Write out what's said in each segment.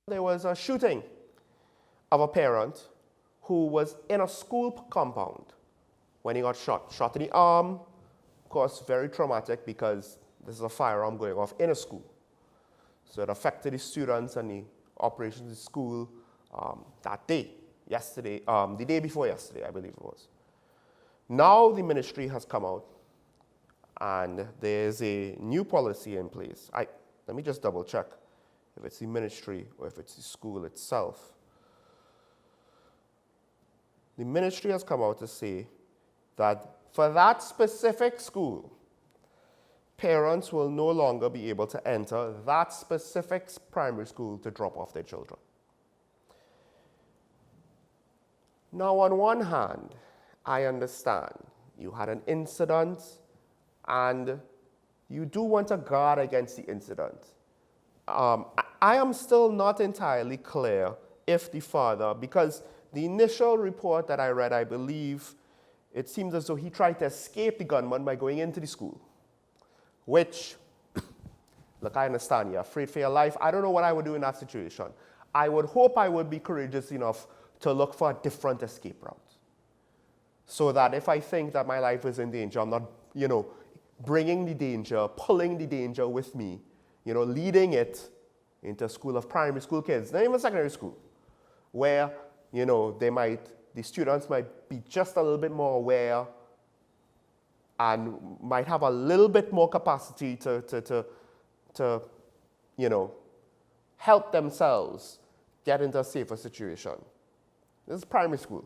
There was a shooting of a parent who was in a school compound when he got shot. Shot in the arm, of course, very traumatic because this is a firearm going off in a school. So it affected the students and the operations of the school that day, yesterday, the day before yesterday, I believe it was. Now the ministry has come out and there's a new policy in place. Let me just double check if it's the ministry or if it's the school itself. The ministry has come out to say that for that specific school, parents will no longer be able to enter that specific primary school to drop off their children. Now, on one hand, I understand you had an incident and you do want to guard against the incident. I am still not entirely clear if the father, because the initial report that I read, I believe, it seems as though he tried to escape the gunman by going into the school, which, look, I understand you're afraid for your life. I don't know what I would do in that situation. I would hope I would be courageous enough to look for a different escape route, so that if I think that my life is in danger, I'm not, bringing the danger, pulling the danger with me, leading it into a school of primary school kids, not even secondary school, where, the students might be just a little bit more aware and might have a little bit more capacity to help themselves get into a safer situation. This is primary school.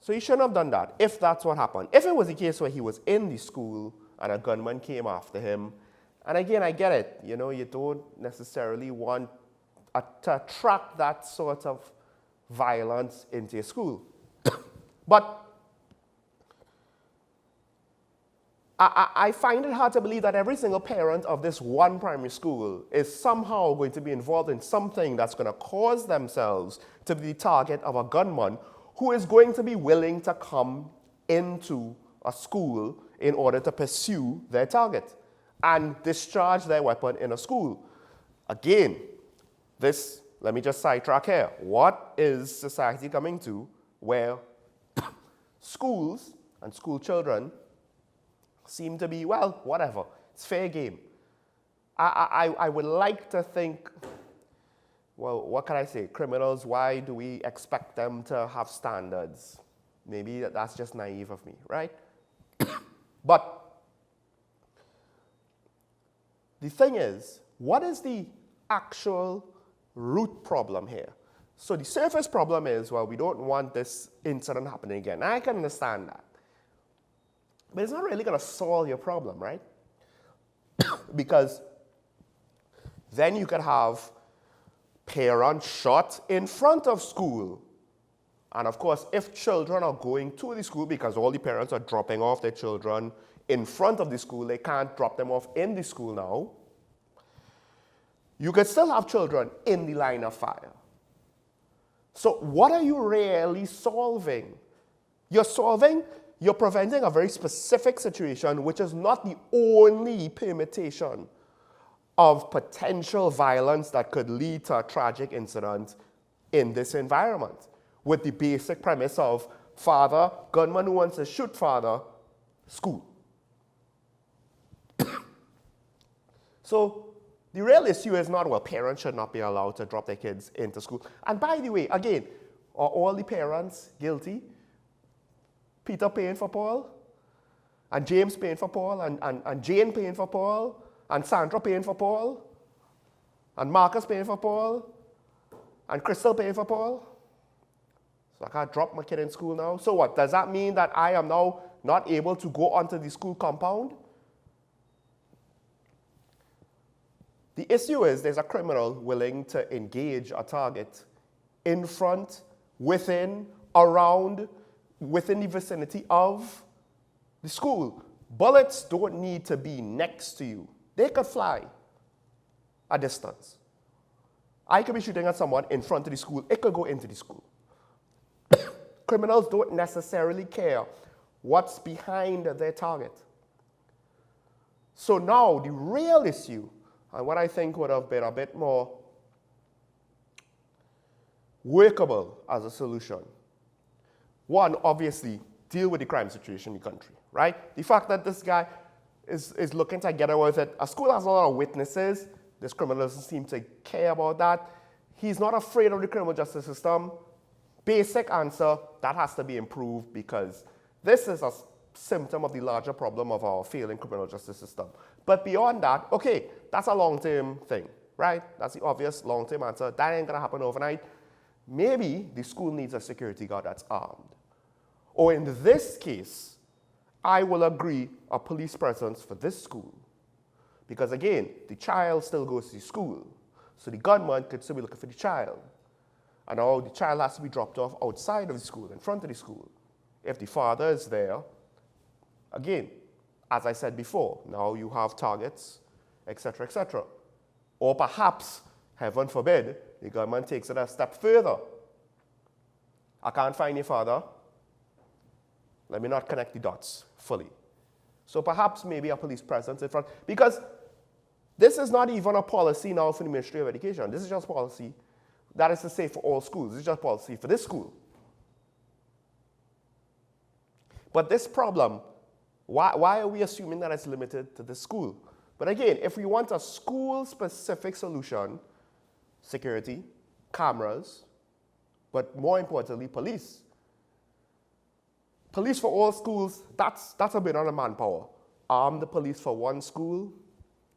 So he shouldn't have done that, if that's what happened. If it was the case where he was in the school and a gunman came after him, and again, I get it, you don't necessarily want to attract that sort of violence into your school. But I find it hard to believe that every single parent of this one primary school is somehow going to be involved in something that's going to cause themselves to be the target of a gunman who is going to be willing to come into a school in order to pursue their target and discharge their weapon in a school. Again, let me just sidetrack here. What is society coming to where schools and school children seem to be, well, whatever, it's fair game. I would like to think, well, what can I say? Criminals, why do we expect them to have standards? Maybe that's just naive of me, right? But the thing is, what is the actual root problem here? So the surface problem is, well, we don't want this incident happening again. I can understand that. But it's not really going to solve your problem, right? Because then you could have parents shot in front of school. And of course, if children are going to the school, because all the parents are dropping off their children in front of the school, they can't drop them off in the school now. You could still have children in the line of fire. So what are you really solving? You're preventing a very specific situation, which is not the only permutation of potential violence that could lead to a tragic incident in this environment, with the basic premise of father, gunman who wants to shoot father, school. So the real issue is not, well, parents should not be allowed to drop their kids into school. And by the way, again, are all the parents guilty? Peter paying for Paul, and James paying for Paul, and Jane paying for Paul, and Sandra paying for Paul, and Marcus paying for Paul, and Crystal paying for Paul. So I can't drop my kid in school now. So what? Does that mean that I am now not able to go onto the school compound? The issue is there's a criminal willing to engage a target in front, within, around, within the vicinity of the school. Bullets don't need to be next to you. They could fly a distance. I could be shooting at someone in front of the school. It could go into the school. Criminals don't necessarily care what's behind their target. So now the real issue, and what I think would have been a bit more workable as a solution. One, obviously, deal with the crime situation in the country, right? The fact that this guy is looking to get away with it. A school has a lot of witnesses. This criminal doesn't seem to care about that. He's not afraid of the criminal justice system. Basic answer, that has to be improved because this is a symptom of the larger problem of our failing criminal justice system. But beyond that, okay, that's a long-term thing, right? That's the obvious long-term answer. That ain't gonna happen overnight. Maybe the school needs a security guard that's armed. Or in this case, I will agree a police presence for this school. Because again, the child still goes to school. So the gunman could still be looking for the child. And now the child has to be dropped off outside of the school, in front of the school. If the father is there, again, as I said before, now you have targets, etc., etc. Or perhaps, heaven forbid, the gunman takes it a step further. I can't find your father. Let me not connect the dots fully. So perhaps maybe a police presence in front. Because this is not even a policy now for the Ministry of Education. This is just policy. That is to say for all schools. This is just policy for this school. But this problem, why are we assuming that it's limited to this school? But again, if we want a school-specific solution, security, cameras, but more importantly, police. Police for all schools, that's a bit on the manpower. Arm the police for one school,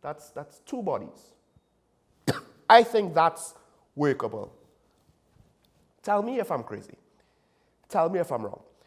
that's two bodies. I think that's workable. Tell me if I'm crazy. Tell me if I'm wrong.